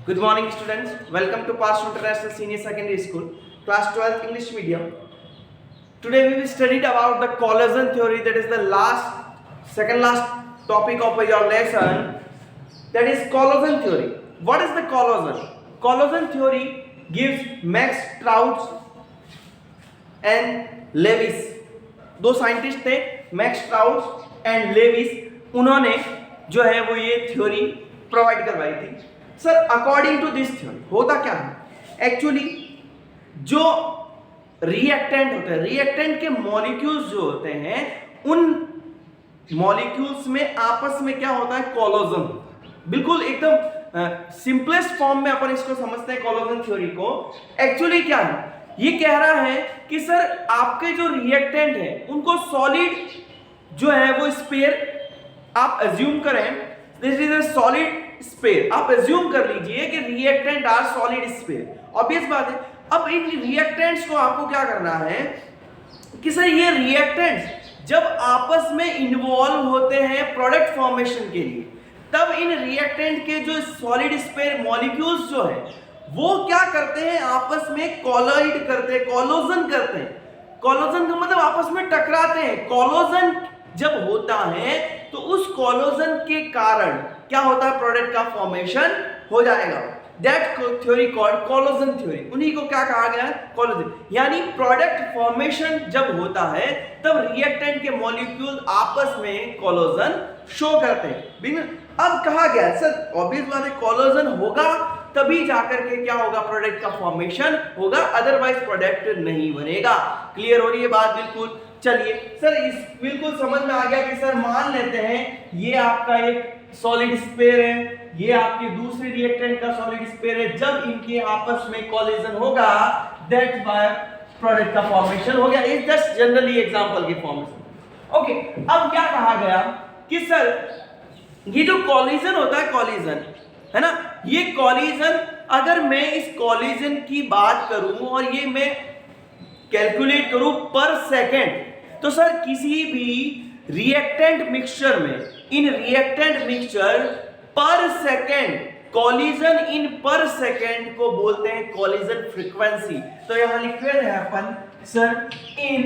Good morning, students. Welcome to Pass International Senior Secondary School, Class 12 English Medium. Today we will study about the collision theory. That is the second last topic of your lesson. That is collision theory. What is the collision? Collision theory gives Max Strauss and Lewis. दो scientist थे, Max Strauss and Lewis. उन्होंने जो है वो ये theory provide करवाई थी. Sir according to this theory होता क्या है? एक्चुअली जो रिएक्टेंट होते हैं, रिएक्टेंट के मॉलिक्यूल्स जो होते हैं, उन मॉलिक्यूल्स में आपस में क्या होता है? कोलिजन. बिल्कुल एकदम सिंपलेस्ट फॉर्म में अपन इसको समझते हैं कोलिजन थ्योरी को. एक्चुअली क्या है? ये कह रहा है कि सर आपके जो रिएक्टेंट है उनको सॉलिड जो है वो स्पेयर आप अज्यूम करें. This is a solid sphere. आप अज्यूम कर लीजिए कि reactant are solid sphere. Obvious बात है. अब इन रिएक्टेंट्स को आपको क्या करना है कि सर ये रिएक्टेंट्स जब आपस में इन्वॉल्व होते हैं प्रोडक्ट फॉर्मेशन के लिए, तब इन रिएक्टेंट के जो सॉलिड स्पेयर मॉलिक्यूल्स जो है वो क्या करते हैं? आपस में कोलाइड करते हैं, कोलिजन करते हैं. कोलिजन का मतलब आपस में टकराते हैं. कोलिजन जब होता है तो उस कोलिजन के कारण क्या होता है? प्रोडक्ट का फॉर्मेशन हो जाएगा. That theory called collision theory. उन्हीं को क्या कहा गया है? कोलिजन. यानी प्रोडक्ट फॉर्मेशन जब होता है तब रिएक्टेंट के मॉलिक्यूल आपस में कोलिजन शो करते हैं. अब कहा गया सर ऑब्वियस बात है कोलिजन होगा तभी जाकर के क्या होगा? प्रोडक्ट का फॉर्मेशन होगा, अदरवाइज प्रोडक्ट नहीं बनेगा. क्लियर हो रही है बात? बिल्कुल. चलिए सर इस बिल्कुल समझ में आ गया कि सर मान लेते हैं ये आपका एक सॉलिड स्पेयर है, ये आपके दूसरे रिएक्टेंट का सॉलिड स्पेयर है. जब इनके आपस में कोलिजन होगा दैट बाय प्रोडक्ट का फॉर्मेशन हो गया. इज जस्ट जनरली एग्जांपल की फॉर्मेशन. ओके. अब क्या कहा गया कि सर ये जो कोलिजन होता है, कोलिजन है ना, ये कोलिजन अगर मैं इस कोलिजन की बात करूं और ये मैं कैलकुलेट करूं पर सेकेंड, तो सर किसी भी रिएक्टेंट मिक्सचर में, इन रिएक्टेंट मिक्सचर पर second, collision in per second को बोलते हैं कोलिजन फ्रीक्वेंसी. तो यहां लिखते हैं अपन sir in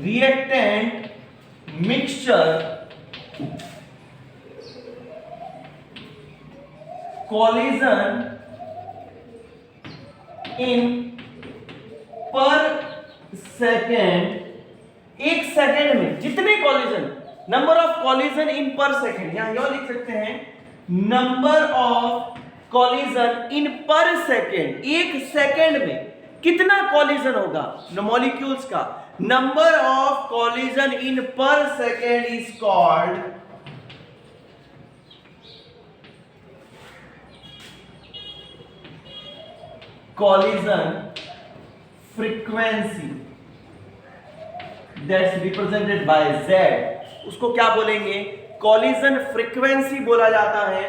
reactant mixture collision in per second. एक सेकेंड में जितने collision, number of collision in per second, यहां यह लिख सकते हैं number of collision in per second. एक सेकेंड में कितना कोलिजन होगा मॉलिक्यूल्स का? Number of collision in per second is called collision frequency, that's represented by Z. उसको क्या बोलेंगे? collision frequency बोला जाता है.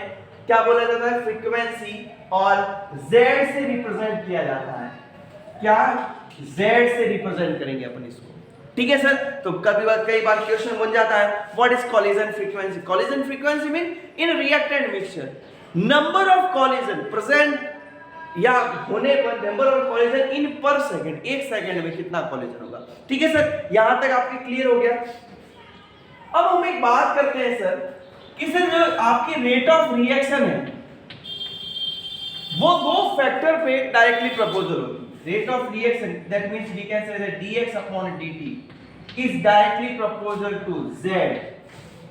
क्या बोला जाता है? फ्रीक्वेंसी. और Z से रिप्रेजेंट किया जाता है. क्या? Z से रिप्रेजेंट करेंगे अपन इसको. ठीक है सर. तो कई बार क्वेश्चन बन जाता है what is collision frequency? collision frequency mean in reactant mixture number of collision present या होने पर नंबर ऑफ कोलिजन इन पर सेकंड, एक सेकंड में कितना कोलिजन होगा. ठीक है सर. यहां तक आपके क्लियर हो गया. अब हम एक बात करते हैं सर कि सर जो आपकी रेट ऑफ रिएक्शन है वो दो फैक्टर पे डायरेक्टली प्रोपोर्शनल होती है. Rate of reaction that means we can say that dx upon dt is directly proportional to z.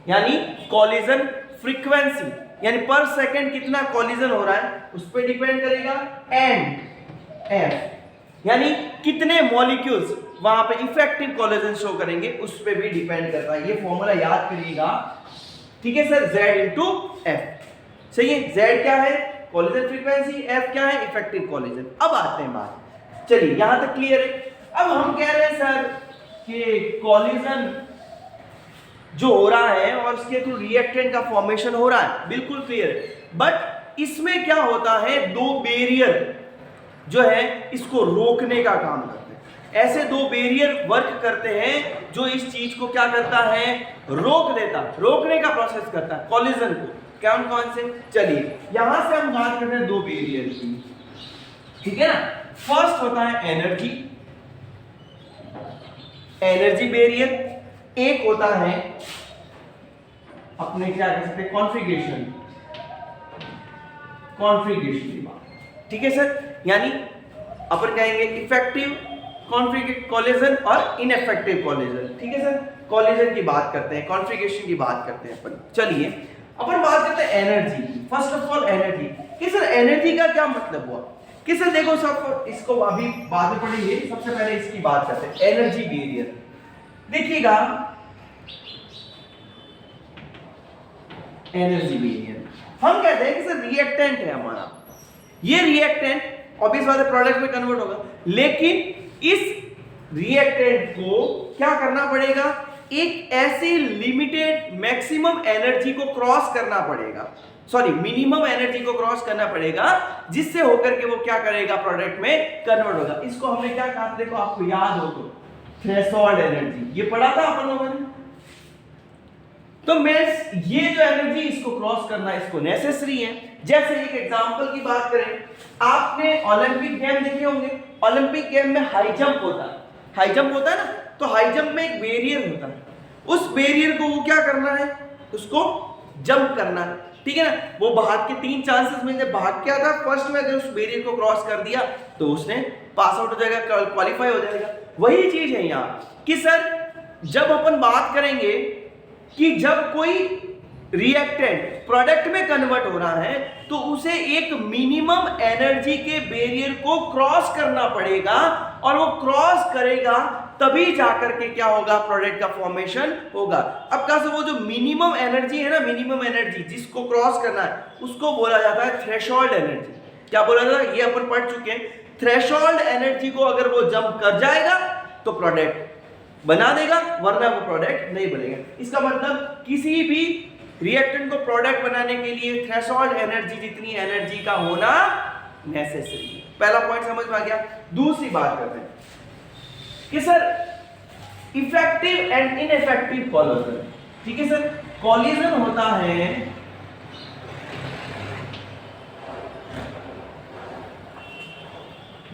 यानी कोलिजन फ्रीक्वेंसी यानी पर सेकंड कितना कोलिजन हो रहा है उस पर डिपेंड करेगा. एंड एफ यानी कितने मॉलिक्यूल्स वहां पे इफेक्टिव कोलिजन शो करेंगे उस पे भी डिपेंड करता है. ये फॉर्मूला याद करिएगा. ठीक है सर. Z into F. सही है. Z क्या है? Collision frequency. F क्या है? Effective collision. अब आते हैं बात. चलिए यहां तक क्लियर है. अब हम कह रहे हैं सर कि कोलिजन जो हो रहा है और उसके थ्रू रिएक्टेंट का फॉर्मेशन हो रहा है, बिल्कुल क्लियर है. बट इसमें क्या होता है? दो बैरियर जो है इसको रोकने का काम करते हैं. ऐसे दो बैरियर वर्क करते हैं जो इस चीज को क्या करता है? रोक देता, रोकने का प्रोसेस करता है कोलिजन को. कौन कौन से, चलिए यहां से हम बात करते हैं दो बैरियर की, ठीक है ना। फर्स्ट होता है एनर्जी, एनर्जी बैरियर, एक होता है अपने क्या कह सकते हैं कॉन्फ़िगरेशन, कॉन्फ़िगरेशन की बात, ठीक है सर। यानी अपन कहेंगे इफेक्टिव कोलिजन और इनइफेक्टिव कोलिजन, ठीक है सर। कोलिजन की बात करते हैं, कॉन्फ़िगरेशन की बात करते हैं अपन। चलिए अपन बात करते हैं एनर्जी की। फर्स्ट ऑफ ऑल एनर्जी कि सर एनर्जी का क्या मतलब हुआ कि सर देखो सब इसको अभी बाद में पढ़ेंगे, सबसे पहले इसकी बात करते हैं एनर्जी बैरियर। देखिएगा एनर्जी बैरियर हम कहते हैं कि सर रिएक्टेंट है हमारा, ये रिएक्टेंट ऑब्वियस बात है प्रोडक्ट में कन्वर्ट होगा, लेकिन इस रिएक्टेंट को क्या करना पड़ेगा, एक ऐसी लिमिटेड मैक्सिमम एनर्जी को क्रॉस करना पड़ेगा, सॉरी मिनिमम एनर्जी को क्रॉस करना पड़ेगा, जिससे होकर के वो क्या करेगा प्रोडक्ट में कन्वर्ट होगा। इसको हमने क्या कहा, देखो आपको याद हो तो थ्रेशोल्ड एनर्जी, ये पढ़ा था अपन लोगों ने। तो मींस ये जो एनर्जी इसको क्रॉस करना इसको नेसेसरी है। जैसे एक एग्जांपल की बात करें, आपने ओलंपिक गेम देखे होंगे, ओलंपिक गेम में हाई जंप होता है, हाई जंप होता है ना, तो हाई जंप में एक बैरियर होता है, उस बैरियर को वो क्या करना है, उसको जंप करना है, ठीक है ना। वो भाग के 3 चांसेस में जब भाग के आता है फर्स्ट में, अगर उस बैरियर को क्रॉस कर दिया तो उसने पास आउट हो जाएगा, क्वालिफाई हो जाएगा। वही चीज है यहाँ कि सर जब अपन बात करेंगे कि जब कोई रिएक्टेंट प्रोडक्ट में कन्वर्ट हो रहा है तो उसे एक मिनिमम एनर्जी के बैरियर को क्रॉस करना पड़ेगा, और वो क्रॉस करेगा तभी जाकर के क्या होगा, प्रोडक्ट का फॉर्मेशन होगा। अब कहा वो जो मिनिमम एनर्जी है ना, मिनिमम एनर्जी जिसको क्रॉस करना है उसको बोला जाता है थ्रेशोल्ड एनर्जी। क्या बोला जाता है, ये अपन पढ़ चुके हैं। थ्रेशोल्ड एनर्जी को अगर वो जंप कर जाएगा तो प्रोडक्ट बना देगा, वरना वो प्रोडक्ट नहीं बनेगा। इसका मतलब किसी भी रिएक्टेंट को प्रोडक्ट बनाने के लिए थ्रेशोल्ड एनर्जी जितनी एनर्जी का होना नेसेसरी है। पहला पॉइंट समझ में आ गया। दूसरी बात करते हैं कि sir effective and ineffective collision, ठीक है सर। कोलिजन होता है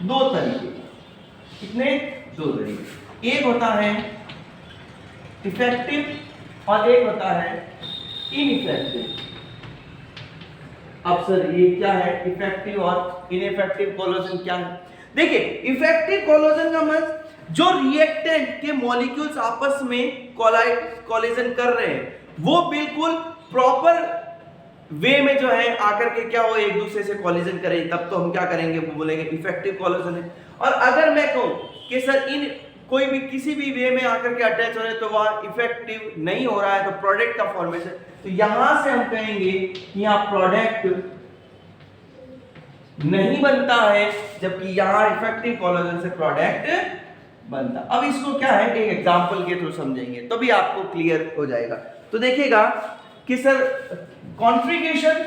दो तरीके, कितने, दो तरीके। एक होता है इफेक्टिव और एक होता है इनइफेक्टिव। अब सर ये क्या है, इफेक्टिव और इनइफेक्टिव कोलिजन क्या है? देखिए इफेक्टिव कोलिजन का मतलब जो रिएक्टेंट के मॉलिक्यूल्स आपस में कोलिजन कर रहे हैं वो बिल्कुल प्रॉपर वे में जो है आकर के क्या हो, एक दूसरे से कोलिजन करें, तब तो हम क्या करेंगे, वो बोलेंगे इफेक्टिव कोलिजन है। और अगर मैं कहूं कि सर इन कोई भी किसी भी वे में आकर के अटैच हो रहे तो वह इफेक्टिव नहीं हो रहा है, तो प्रोडक्ट का फॉर्मेशन, तो यहां से हम कहेंगे कि यहां प्रोडक्ट नहीं बनता है, जबकि यहां इफेक्टिव कोलिजन से प्रोडक्ट बनता। अब इसको क्या है, एक एग्जांपल के थ्रू समझेंगे तो भी आपको क्लियर हो जाएगा। तो देखिएगा कि सर कॉन्फ़िगरेशन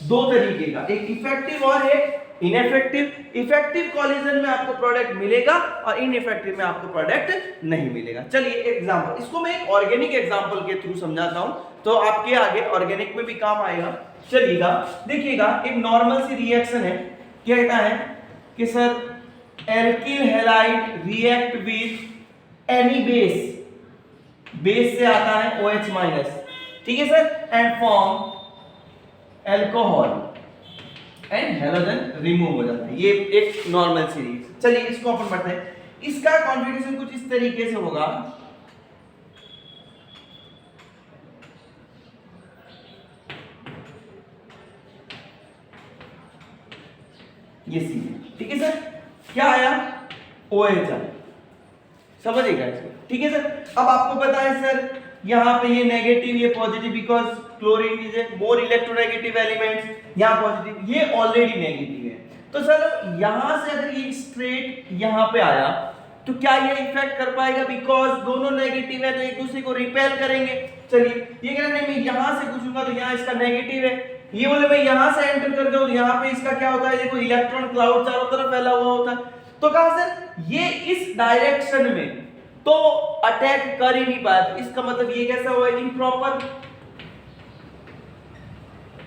दो तरीके का, एक इफेक्टिव और एक इनइफेक्टिव। इफेक्टिव कोलिजन में आपको प्रोडक्ट मिलेगा और इनइफेक्टिव में आपको प्रोडक्ट नहीं मिलेगा। चलिए एग्जांपल, इसको मैं एक ऑर्गेनिक एग्जांपल के थ्रू समझाता हूं तो आपके आगे ऑर्गेनिक में भी काम आएगा। चलिएगा देखिएगा, एक नॉर्मल सी रिएक्शन है, क्या कहता है कि sir alkyl halide react with any base, base से आता है OH-, ठीक है sir, and form alcohol and halogen remove हो जाता है। ये एक नॉर्मल सीरीज। चलिए इसको अपन पढ़ते हैं। इसका कॉन्फ़िगरेशन कुछ इस तरीके से होगा, ये सी, ठीक है सर। क्या आया, OH, समझिएगा इसको, ठीक है सर। अब आपको पता है सर यहाँ पे ये नेगेटिव ये positive, because chlorine is a more electronegative elements, यहाँ पॉजिटिव, ये ऑलरेडी नेगेटिव है। तो सर यहाँ से अगर ये स्ट्रेट यहाँ पे आया तो क्या ये इफेक्ट कर पाएगा, बिकॉज दोनों नेगेटिव है तो एक दूसरे को रिपेल करेंगे। चलिए ये कहना नहीं, मैं यहाँ से घुसूंगा तो यहाँ इसका नेगेटिव है, ये बोले मैं यहाँ से एंटर कर जाऊँ यहाँ पे इसका क्या होता है, देखो इलेक्ट्रॉन क्लाउड चारों तरफ फैला हुआ होता है। तो कहा सर ये इस डायरेक्शन में तो अटैक कर ही नहीं पाया, इसका मतलब ये कैसा हुआ, इम्प्रॉपर।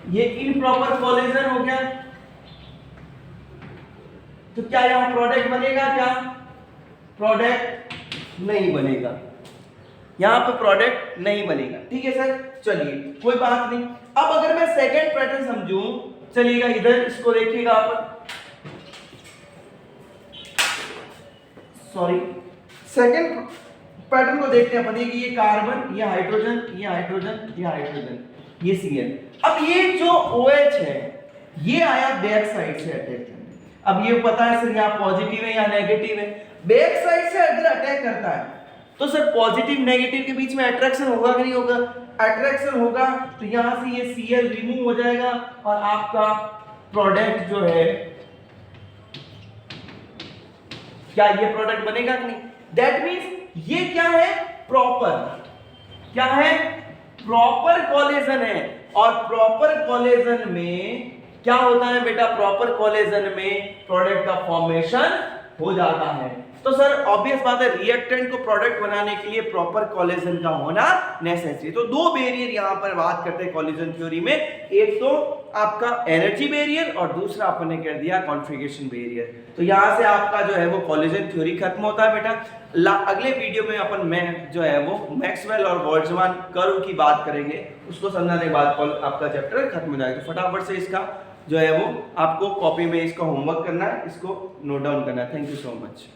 ये इम्प्रॉपर कोलिजन हो गया। तो क्या यहां प्रोडक्ट बनेगा? क्या प्रोडक्ट नहीं बनेगा, यहां पे प्रोडक्ट नहीं बनेगा। ठीक है सर, चलिए कोई बात नहीं। अब अगर मैं सेकंड पैटर्न समझूं, चलिएगा इधर इसको देखिएगा आप, सॉरी सेकंड पैटर्न को देखते हैं अपन। ये कार्बन, ये हाइड्रोजन, ये हाइड्रोजन, ये हाइड्रोजन, ये Cl। अब ये जो OH है ये आया बैक साइड से अटैक करने। अब ये पता है सर यहाँ पॉजिटिव है या नेगेटिव है, बैक साइड से अगर अटैक करता है तो सर पॉजिटिव नेगेटिव के बीच में अट्रैक्शन होगा कि नहीं होगा? अट्रैक्शन होगा, तो यहां से ये Cl रिमूव हो जाएगा और आपका प्रोडक्ट जो है, क्या ये प्रोडक्ट बनेगा कि नहीं? दैट मींस ये क्या है? प्रॉपर, क्या है? प्रॉपर कोलिजन है। और प्रॉपर कोलिजन में क्या होता है बेटा? प्रॉपर कोलिजन में प्रोडक्ट का फॉर्मेशन हो जाता है। तो सर ऑब्वियस बात है, रिएक्टेंट को प्रोडक्ट बनाने के लिए प्रॉपर कोलिजन का होना नेसेसरी। तो दो बैरियर यहां पर बात करते हैं कोलिजन थ्योरी में, एक तो आपका एनर्जी बैरियर और दूसरा अपन ने कर दिया कॉन्फ़िगरेशन बैरियर। तो यहां से आपका जो है वो कोलिजन थ्योरी खत्म होता है बेटा। अगले वीडियो में अपन में जो है वो मैक्सवेल और बोल्ट्जमान कर्व की बात करेंगे, उसको समझाने के बाद आपका चैप्टर खत्म हो जाएगा। तो फटाफट से इसका जो है वो आपको कॉपी में इसका होमवर्क करना है, इसको नोट डाउन करना है। Thank you so much.